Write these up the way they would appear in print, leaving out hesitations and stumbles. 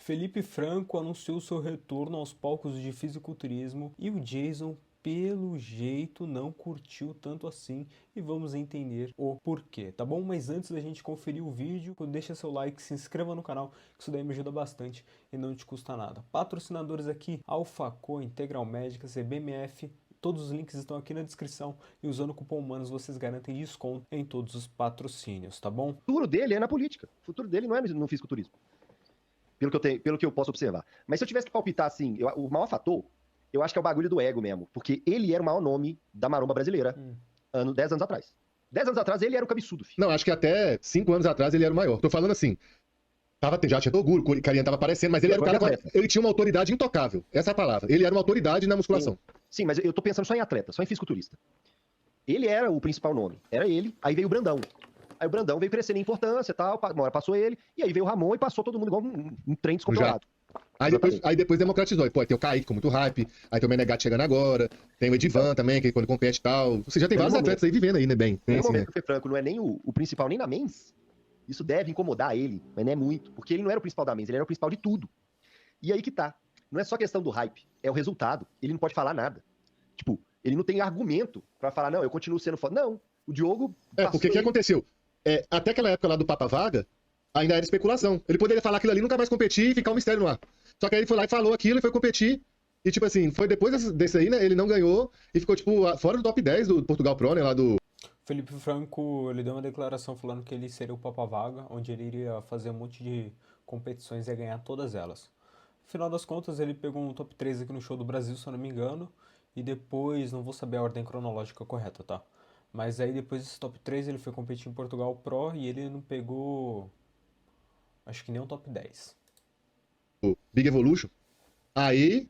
Felipe Franco anunciou seu retorno aos palcos de fisiculturismo e o Jason, pelo jeito, não curtiu tanto assim e vamos entender o porquê, tá bom? Mas antes da gente conferir o vídeo, deixa seu like, se inscreva no canal, que isso daí me ajuda bastante e não te custa nada. Patrocinadores aqui, AlphaCo, Integral Médica, CBMF, todos os links estão aqui na descrição e usando o cupom HUMANOS vocês garantem desconto em todos os patrocínios, tá bom? O futuro dele é na política. O futuro dele não é no fisiculturismo. Pelo que eu posso observar. Mas se eu tivesse que palpitar assim, o maior fator, eu acho que é o bagulho do ego mesmo. Porque ele era o maior nome da maromba brasileira 10 anos atrás. 10 anos atrás ele era o cabeçudo, filho. Não, acho que até 5 anos atrás ele era o maior. Tô falando assim, já tinha orgulho, o carinha tava aparecendo, mas ele era o cara, ele tinha uma autoridade intocável. Essa é a palavra. Ele era uma autoridade na musculação. Sim, mas eu tô pensando só em atleta, só em fisiculturista. Ele era o principal nome. Era ele, aí veio o Brandão. Aí o Brandão veio crescendo em importância e tal, uma hora passou ele, e aí veio o Ramon e passou todo mundo igual um trem descontrolado. Aí depois democratizou. E, pô, tem o Kaique com muito hype, aí tem o Menegatti chegando agora, tem o Edivan também, que quando compete e tal. Você já tem vários atletas aí vivendo aí, né, bem? No assim, momento que o Fê Franco não é nem o principal, nem na mens, isso deve incomodar ele, mas não é muito, porque ele não era o principal da mens, ele era o principal de tudo. E aí que tá. Não é só questão do hype, é o resultado. Ele não pode falar nada. Tipo, ele não tem argumento pra falar, não, eu continuo sendo foda. Não, o Diogo... Porque o que aconteceu? Até aquela época lá do Papa Vaga, ainda era especulação. Ele poderia falar aquilo ali, nunca mais competir e ficar um mistério no ar. Só que aí ele foi lá e falou aquilo e foi competir. E tipo assim, foi depois desse aí, né? Ele não ganhou e ficou tipo fora do top 10 do Portugal Pro, né? Lá do... Felipe Franco, ele deu uma declaração falando que ele seria o Papa Vaga, onde ele iria fazer um monte de competições e ia ganhar todas elas. No final das contas, ele pegou um top 3 aqui no Show do Brasil, se eu não me engano, e depois, não vou saber a ordem cronológica correta, tá? Mas aí depois desse top 3 ele foi competir em Portugal Pro e ele não pegou, acho que nem um top 10. Big Evolution. Aí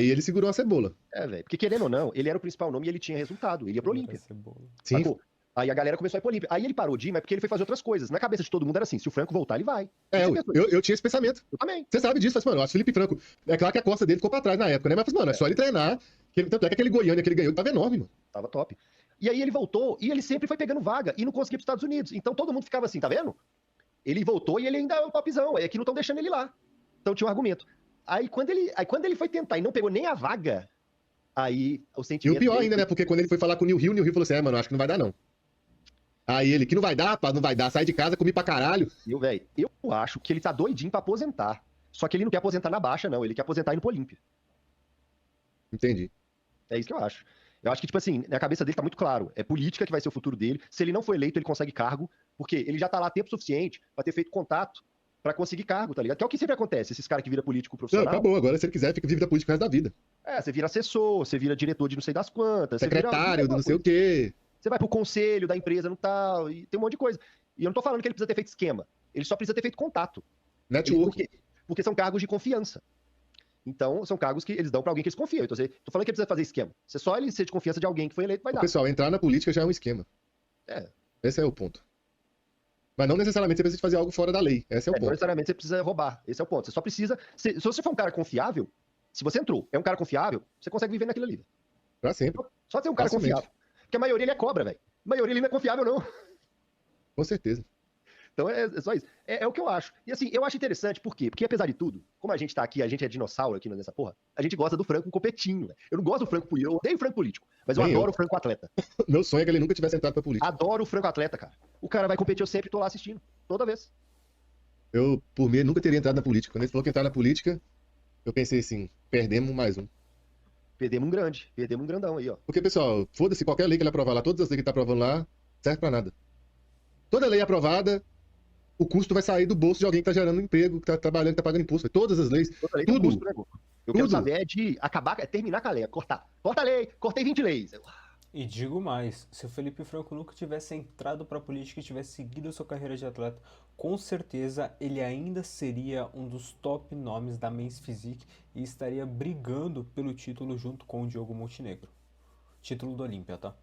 ele segurou a cebola. Velho, porque querendo ou não, ele era o principal nome e ele tinha resultado, ele ia pro Olímpia. Sim. Sacou? Aí a galera começou a ir pro Olímpia. Aí ele parou de ir, mas porque ele foi fazer outras coisas. Na cabeça de todo mundo era assim, se o Franco voltar, ele vai. Eu tinha esse pensamento. Eu também. Você sabe disso, mas, mano, eu acho que o Felipe Franco, é claro que a costa dele ficou pra trás na época, né? Mas, mano, é só ele treinar. Tanto é que aquele Goiânia que ele ganhou tava enorme, mano. Tava top. E aí ele voltou, e ele sempre foi pegando vaga, e não conseguia pros Estados Unidos. Então todo mundo ficava assim, tá vendo? Ele voltou e ele ainda é um topzão, é que não estão deixando ele lá. Então tinha um argumento. Aí quando ele foi tentar e não pegou nem a vaga, aí o sentimento... E o pior ainda, né? Porque quando ele foi falar com o New Rio falou assim, mano, acho que não vai dar, não. Aí ele, que não vai dar, pá, não vai dar, sai de casa, comi pra caralho. Eu acho que ele tá doidinho pra aposentar. Só que ele não quer aposentar na baixa, não. Ele quer aposentar indo pro Olímpia. Entendi. É isso que eu acho. Eu acho que, tipo assim, na cabeça dele tá muito claro. É política que vai ser o futuro dele. Se ele não for eleito, ele consegue cargo, porque ele já tá lá tempo suficiente pra ter feito contato pra conseguir cargo, tá ligado? Que é o que sempre acontece, esses caras que viram político profissional. Não, acabou, agora se ele quiser, vive da política o resto da vida. Você vira assessor, você vira diretor de não sei das quantas. Secretário do não sei o quê. Você vai pro conselho da empresa no tal, e tem um monte de coisa. E eu não tô falando que ele precisa ter feito esquema. Ele só precisa ter feito contato. Network. Porque são cargos de confiança. Então, são cargos que eles dão pra alguém que eles confiam. Então, tô falando que ele precisa fazer esquema. Se só ele ser de confiança de alguém que foi eleito, vai dar. Pessoal, entrar na política já é um esquema. Esse é o ponto. Mas não necessariamente você precisa fazer algo fora da lei. Esse é o ponto. Não necessariamente você precisa roubar. Esse é o ponto. Você só precisa... Se você for um cara confiável, se você entrou, é um cara confiável, você consegue viver naquilo ali. Pra sempre. Só ser um cara confiável. Porque a maioria ele é cobra, velho. A maioria ele não é confiável, não. Com certeza. Então é só isso. É o que eu acho. E assim, eu acho interessante, por quê? Porque apesar de tudo, como a gente tá aqui, a gente é dinossauro aqui nessa porra, a gente gosta do Franco competinho, velho. Eu não gosto do Franco político, eu odeio o Franco político, mas eu adoro o Franco atleta. Meu sonho é que ele nunca tivesse entrado pra política. Adoro o Franco atleta, cara. O cara vai competir, eu sempre tô lá assistindo. Toda vez. Eu, por mim, nunca teria entrado na política. Quando ele falou que entrar na política, eu pensei assim, perdemos mais um. Perdemos um grande, perdemos um grandão aí, ó. Porque, pessoal, foda-se, qualquer lei que ele aprovar lá, todas as leis que ele tá aprovando lá, serve pra nada. Toda lei aprovada, o custo vai sair do bolso de alguém que tá gerando emprego, que tá trabalhando, que tá pagando imposto. Todas as leis, Toda lei tudo. tem um custo, né, eu quero saber é de acabar, terminar com a lei, cortar. Corta a lei, cortei 20 leis. E digo mais, se o Felipe Franco nunca tivesse entrado para a política e tivesse seguido a sua carreira de atleta, com certeza ele ainda seria um dos top nomes da Men's Physique e estaria brigando pelo título junto com o Diogo Montenegro. Título do Olímpia, tá?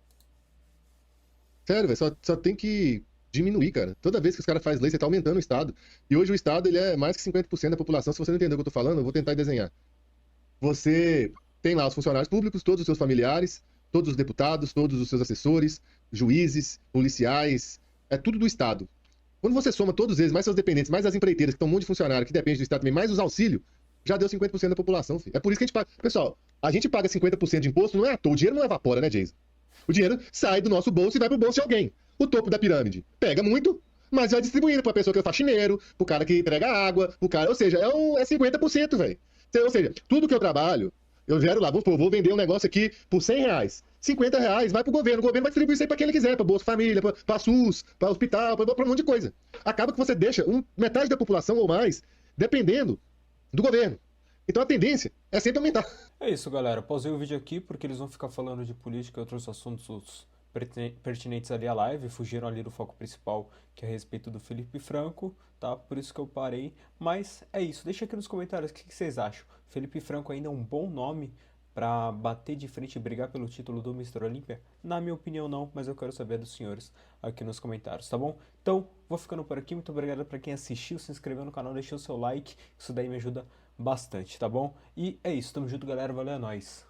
Sério, velho, só tem que diminuir, cara. Toda vez que os caras fazem lei, você tá aumentando o Estado. E hoje o Estado, ele é mais que 50% da população. Se você não entender o que eu tô falando, eu vou tentar desenhar. Você tem lá os funcionários públicos, todos os seus familiares, todos os deputados, todos os seus assessores, juízes, policiais, é tudo do Estado. Quando você soma todos eles, mais seus dependentes, mais as empreiteiras, que estão um monte de funcionário, que depende do Estado também, mais os auxílios, já deu 50% da população, filho. É por isso que a gente paga. Pessoal, a gente paga 50% de imposto, não é à toa. O dinheiro não evapora, né, Jason? O dinheiro sai do nosso bolso e vai pro bolso de alguém. O topo da pirâmide pega muito, mas vai distribuindo pra pessoa que é o faxineiro, pro cara que entrega água, pro cara. Ou seja, é 50%, velho. Ou seja, tudo que eu trabalho, eu gero lá, vou vender um negócio aqui por R$100. R$50 vai pro governo. O governo vai distribuir isso aí pra quem ele quiser, pra Bolsa Família, pra SUS, pra hospital, pra um monte de coisa. Acaba que você deixa metade da população ou mais dependendo do governo. Então a tendência é sempre aumentar. É isso, galera. Pausei o vídeo aqui porque eles vão ficar falando de política e outros assuntos pertinentes ali à live. Fugiram ali do foco principal, que é a respeito do Felipe Franco, tá? Por isso que eu parei. Mas é isso. Deixa aqui nos comentários o que vocês acham. Felipe Franco ainda é um bom nome para bater de frente e brigar pelo título do Mr. Olímpia? Na minha opinião, não, mas eu quero saber dos senhores aqui nos comentários, tá bom? Então, vou ficando por aqui. Muito obrigado para quem assistiu, se inscreveu no canal, deixou o seu like. Isso daí me ajuda bastante, tá bom? E é isso, tamo junto, galera. Valeu, é nóis.